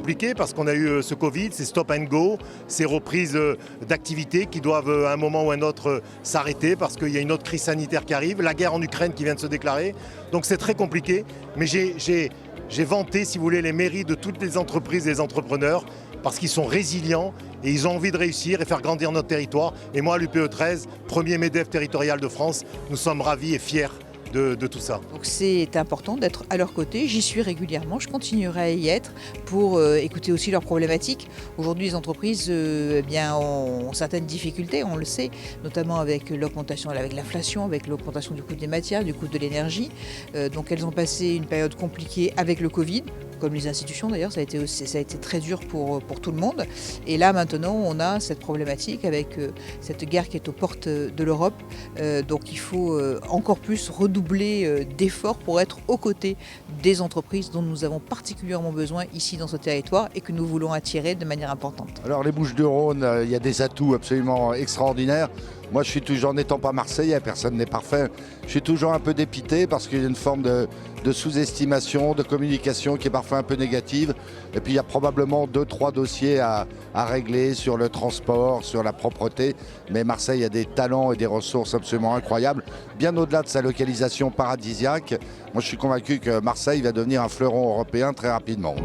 compliqué parce qu'on a eu ce Covid, ces stop and go, ces reprises d'activités qui doivent à un moment ou à un autre s'arrêter parce qu'il y a une autre crise sanitaire qui arrive, la guerre en Ukraine qui vient de se déclarer. Donc c'est très compliqué, mais j'ai vanté, si vous voulez, les mérites de toutes les entreprises et les entrepreneurs parce qu'ils sont résilients et ils ont envie de réussir et faire grandir notre territoire. Et moi, à l'UPE 13, premier MEDEF territorial de France, nous sommes ravis et fiers de tout ça. Donc c'est important d'être à leur côté, j'y suis régulièrement, je continuerai à y être pour écouter aussi leurs problématiques. Aujourd'hui les entreprises ont certaines difficultés, on le sait, notamment avec l'augmentation, avec l'inflation, avec l'augmentation du coût des matières, du coût de l'énergie. Donc elles ont passé une période compliquée avec le Covid, comme les institutions d'ailleurs, ça a été très dur pour tout le monde. Et là maintenant on a cette problématique avec cette guerre qui est aux portes de l'Europe. Donc il faut encore plus redoubler d'efforts pour être aux côtés des entreprises dont nous avons particulièrement besoin ici dans ce territoire et que nous voulons attirer de manière importante. Alors les Bouches-du-Rhône, il y a des atouts absolument extraordinaires. Moi je suis toujours, n'étant pas marseillais, personne n'est parfait, je suis toujours un peu dépité parce qu'il y a une forme de sous-estimation, de communication qui est parfois un peu négative. Et puis il y a probablement 2-3 dossiers à régler sur le transport, sur la propreté. Mais Marseille a des talents et des ressources absolument incroyables, bien au-delà de sa localisation paradisiaque. Moi je suis convaincu que Marseille va devenir un fleuron européen très rapidement.